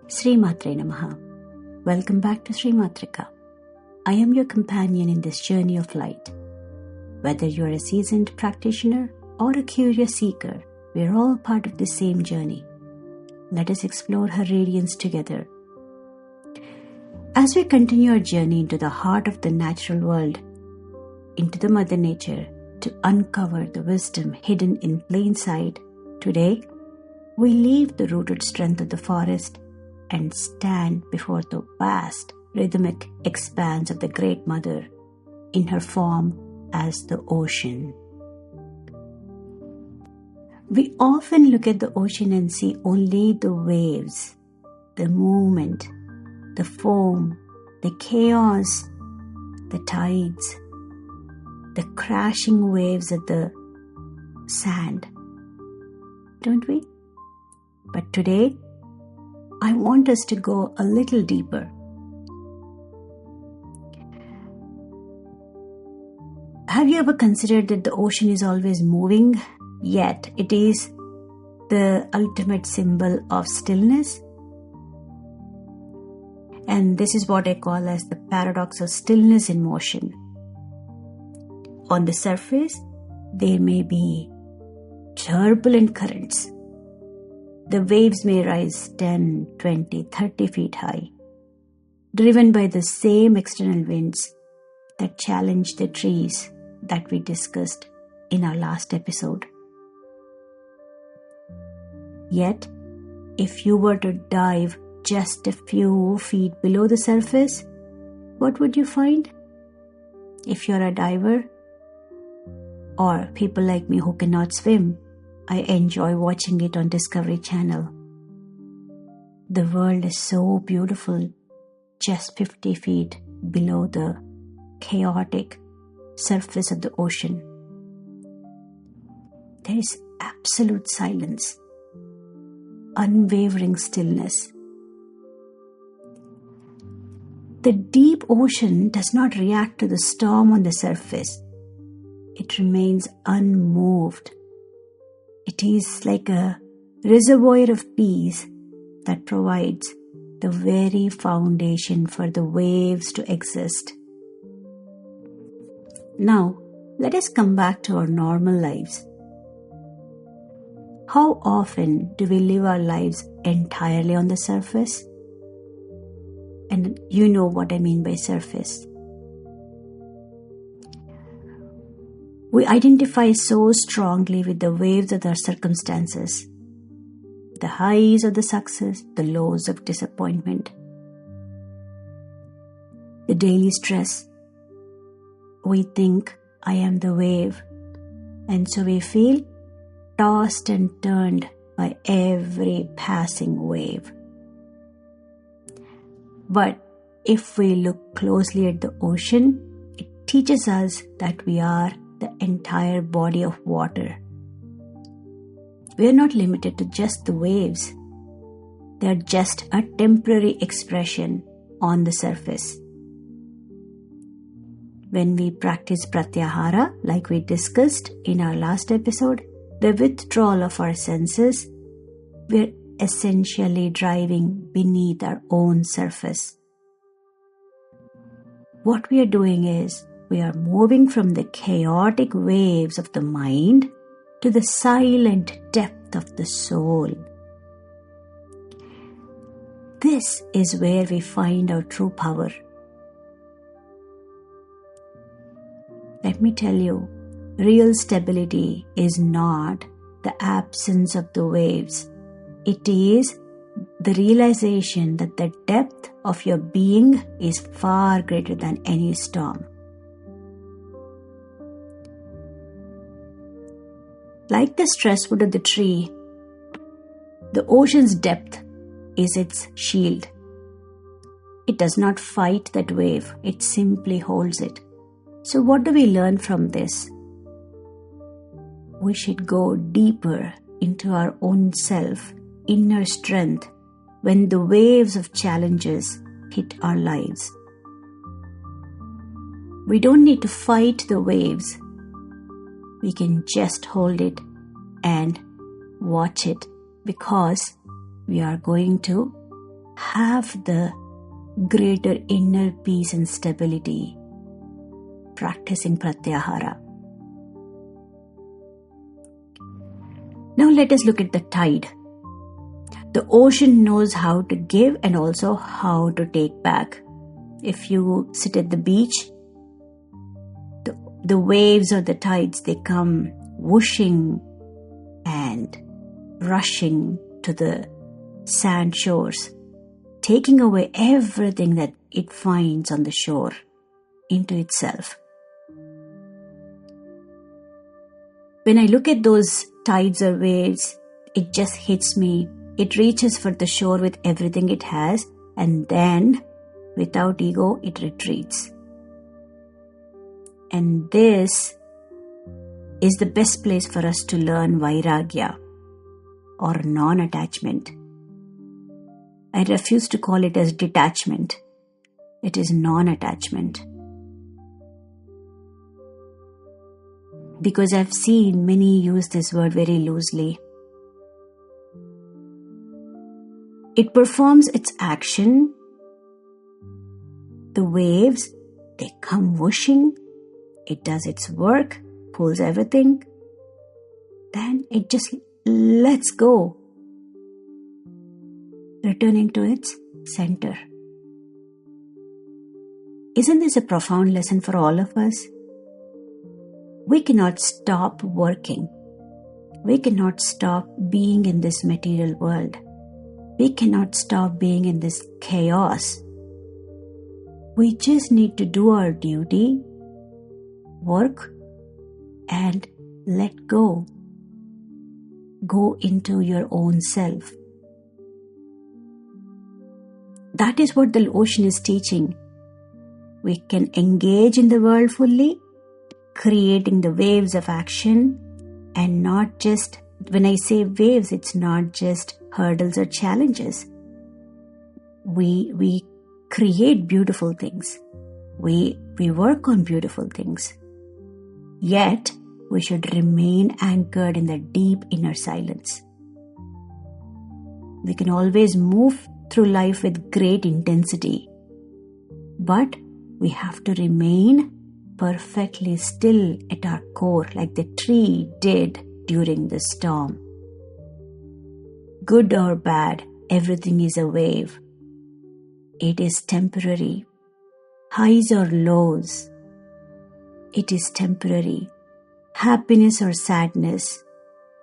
Sri Matre Namaha. Welcome back to Sri Matrika. I am your companion in this journey of light. Whether you are a seasoned practitioner or a curious seeker, we are all part of the same journey. Let us explore her radiance together. As we continue our journey into the heart of the natural world, into the Mother Nature, to uncover the wisdom hidden in plain sight, today we leave the rooted strength of the forest and stand before the vast rhythmic expanse of the Great Mother in her form as the ocean. We often look at the ocean and see only the waves, the movement, the foam, the chaos, the tides, the crashing waves at the sand, don't we? But today, I want us to go a little deeper. Have you ever considered that the ocean is always moving, yet it is the ultimate symbol of stillness? And this is what I call as the paradox of stillness in motion. On the surface, there may be turbulent currents. The waves may rise 10, 20, 30 feet high, driven by the same external winds that challenge the trees that we discussed in our last episode. Yet, if you were to dive just a few feet below the surface, what would you find? If you're a diver, or people like me who cannot swim, I enjoy watching it on Discovery Channel. The world is so beautiful, just 50 feet below the chaotic surface of the ocean. There is absolute silence, unwavering stillness. The deep ocean does not react to the storm on the surface. It remains unmoved. It is like a reservoir of peace that provides the very foundation for the waves to exist. Now, let us come back to our normal lives. How often do we live our lives entirely on the surface? And you know what I mean by surface. We identify so strongly with the waves of our circumstances, the highs of the success, the lows of disappointment, the daily stress. We think, I am the wave, and so we feel tossed and turned by every passing wave. But if we look closely at the ocean, it teaches us that we are the entire body of water. We are not limited to just the waves. They are just a temporary expression on the surface. When we practice pratyahara, like we discussed in our last episode, the withdrawal of our senses, we're essentially driving beneath our own surface. What we are doing is, we are moving from the chaotic waves of the mind to the silent depth of the soul. This is where we find our true power. Let me tell you, real stability is not the absence of the waves. It is the realization that the depth of your being is far greater than any storm. Like the stresswood of the tree, the ocean's depth is its shield. It does not fight that wave, it simply holds it. So what do we learn from this? We should go deeper into our own self, inner strength, when the waves of challenges hit our lives. We don't need to fight the waves. We can just hold it and watch it, because we are going to have the greater inner peace and stability practicing pratyahara. Now let us look at the tide. The ocean knows how to give and also how to take back. If you sit at the beach, the waves or the tides, they come whooshing and rushing to the sand shores, taking away everything that it finds on the shore into itself. When I look at those tides or waves, it just hits me. It reaches for the shore with everything it has, and then, without ego, it retreats. And this is the best place for us to learn vairagya, or non-attachment. I refuse to call it as detachment. It is non-attachment. Because I've seen many use this word very loosely. It performs its action. The waves, they come whooshing. It does its work, pulls everything. Then it just lets go, returning to its center. Isn't this a profound lesson for all of us? We cannot stop working. We cannot stop being in this material world. We cannot stop being in this chaos. We just need to do our duty, work, and let go. Go into your own self. That is what the ocean is teaching. We can engage in the world fully, creating the waves of action, and not just, when I say waves, it's not just hurdles or challenges. We create beautiful things. We work on beautiful things. Yet, we should remain anchored in the deep inner silence. We can always move through life with great intensity, but we have to remain perfectly still at our core, like the tree did during the storm. Good or bad, everything is a wave. It is temporary. Highs or lows, it is temporary. Happiness or sadness,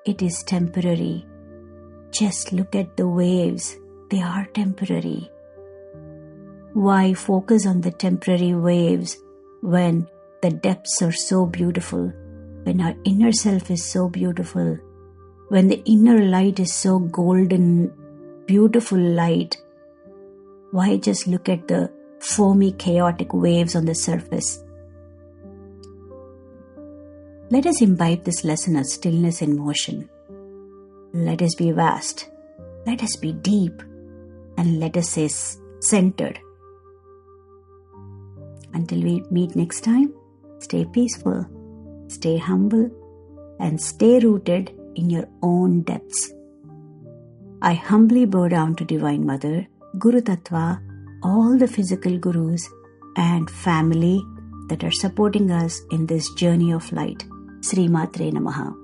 it is temporary. Just look at the waves, they are temporary. Why focus on the temporary waves when the depths are so beautiful, when our inner self is so beautiful, when the inner light is so golden, beautiful light? Why just look at the foamy, chaotic waves on the surface? Let us imbibe this lesson of stillness in motion. Let us be vast. Let us be deep. And let us stay centered. Until we meet next time, stay peaceful, stay humble, and stay rooted in your own depths. I humbly bow down to Divine Mother, Guru Tattva, all the physical gurus, and family that are supporting us in this journey of light. Sri Matre Namaha.